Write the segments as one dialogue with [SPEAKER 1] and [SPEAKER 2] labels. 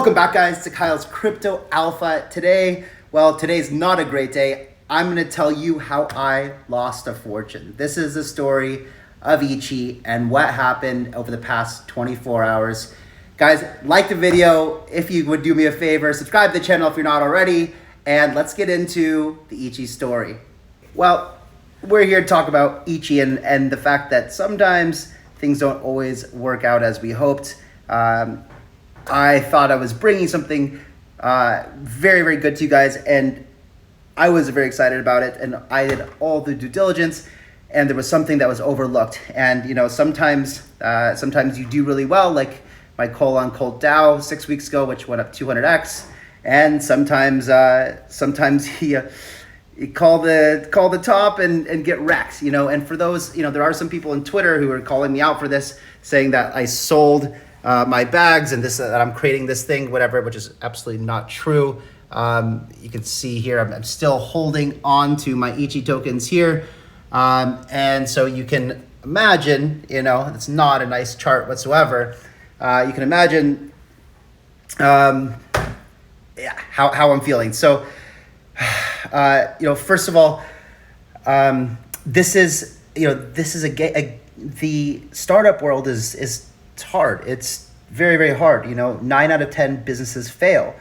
[SPEAKER 1] Welcome back, guys, to Kyle's Crypto Alpha. Today's not a great day. I'm going to tell you how I lost a fortune. This is the story of Ichi and what happened over the past 24 hours. Guys, like the video. If you would do me a favor, subscribe to the channel if you're not already, and let's get into the Ichi story. Well, we're here to talk about Ichi and the fact that sometimes things don't always work out as we hoped. I thought I was bringing something very, very good to you guys, and I was very excited about it, and I did all the due diligence, and there was something that was overlooked. And sometimes you do really well, like my call on Colt Dow 6 weeks ago, which went up 200x, and sometimes you call the top and get wrecked. And for those, there are some people on Twitter who are calling me out for this, saying that I sold my bags and that I'm creating this thing, whatever, which is absolutely not true. You can see here, I'm still holding on to my Ichi tokens here. And so you can imagine, it's not a nice chart whatsoever. You can imagine how I'm feeling. So, first of all, this is the startup world is it's hard. It's very, very hard. 9 out of 10 businesses fail.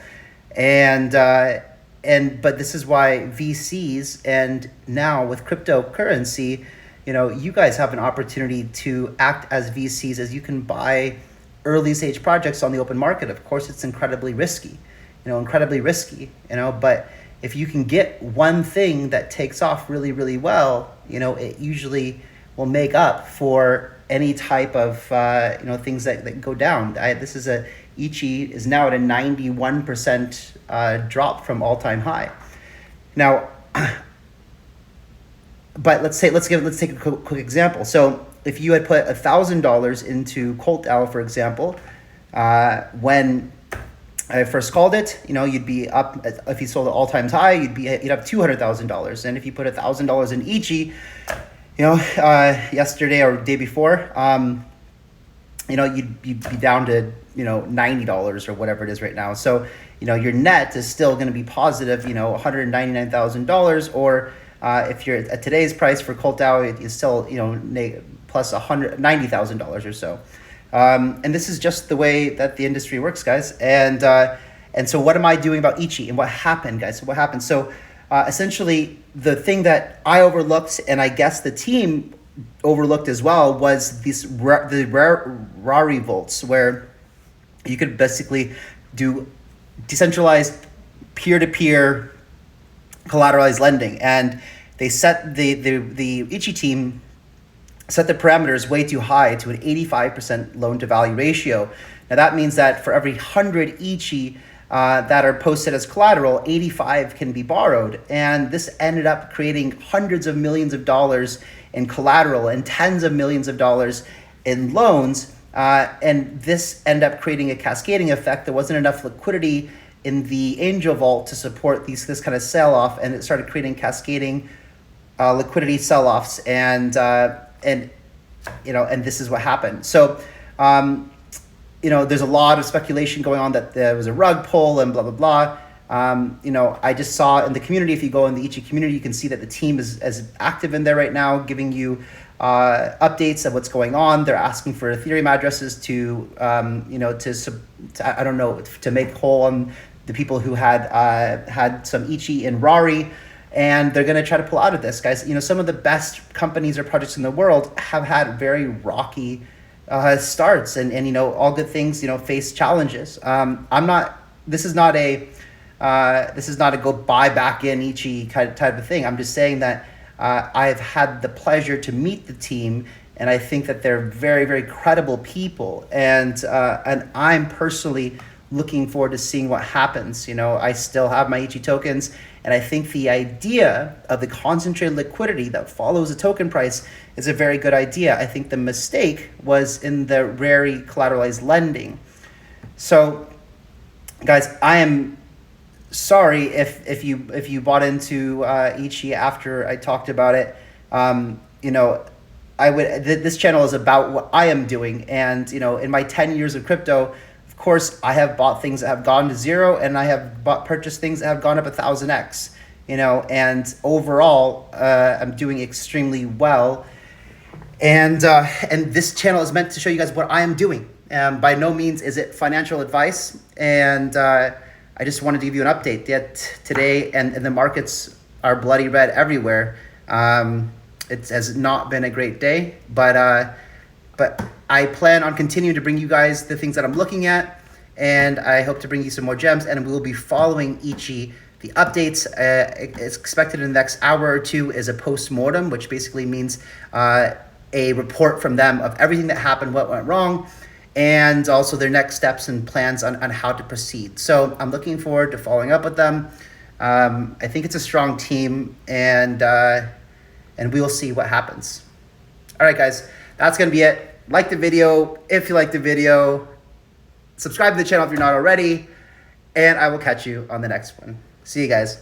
[SPEAKER 1] But this is why VCs, and now with cryptocurrency, you guys have an opportunity to act as VCs, as you can buy early stage projects on the open market. Of course, it's incredibly risky, but if you can get one thing that takes off really, really well, it usually will make up for any type of things that go down. Ichi is now at a 91% drop from all-time high. Now, but let's take a quick example. So if you had put $1,000 into Colt Dow, for example, when I first called it, you'd be up. If you sold at all-time high, you'd have $200,000. And if you put $1,000 in Ichi, yesterday or day before, you'd be down to $90 or whatever it is right now. So your net is still going to be positive, $199,000. Or if you're at today's price for Colt Dow, it's still plus $190,000 or so. And this is just the way that the industry works, guys. And so what am I doing about Ichi, and what happened, guys? What happened? So essentially, the thing that I overlooked, and I guess the team overlooked as well, was the Rari vaults, where you could basically do decentralized peer-to-peer collateralized lending. And they set the Ichi team set the parameters way too high, to an 85% loan-to-value ratio. Now that means that for every 100 Ichi that are posted as collateral, 85 can be borrowed. And this ended up creating hundreds of millions of dollars in collateral and tens of millions of dollars in loans. And this ended up creating a cascading effect. There wasn't enough liquidity in the angel vault to support this kind of sell-off, and it started creating cascading liquidity sell-offs. And this is what happened. So, there's a lot of speculation going on that there was a rug pull and blah, blah, blah. I just saw in the community, if you go in the Ichi community, you can see that the team is active in there right now, giving you updates of what's going on. They're asking for Ethereum addresses to make whole on the people who had some Ichi in Rari. And they're going to try to pull out of this, guys. Some of the best companies or projects in the world have had very rocky starts, and all good things face challenges. This is not a go buy back in Ichi type of thing. I'm just saying that I've had the pleasure to meet the team, and I think that they're very, very credible people, and I'm personally looking forward to seeing what happens. I still have my Ichi tokens, and I think the idea of the concentrated liquidity that follows a token price is a very good idea. I think the mistake was in the rarely collateralized lending. So, guys, I am sorry if you bought into Ichi after I talked about it. This channel is about what I am doing, and in my 10 years of crypto, course, I have bought things that have gone to zero, and I have purchased things that have gone up 1,000x. And overall, I'm doing extremely well. And this channel is meant to show you guys what I am doing. By no means is it financial advice, and I just wanted to give you an update that today, and the markets are bloody red everywhere. It has not been a great day, but I plan on continuing to bring you guys the things that I'm looking at, and I hope to bring you some more gems, and we will be following Ichi. The updates is expected in the next hour or two is a post-mortem, which basically means a report from them of everything that happened, what went wrong, and also their next steps and plans on how to proceed. So I'm looking forward to following up with them. I think it's a strong team, and we will see what happens. All right, guys, that's going to be it. Like the video if you like the video. Subscribe to the channel if you're not already. And I will catch you on the next one. See you guys.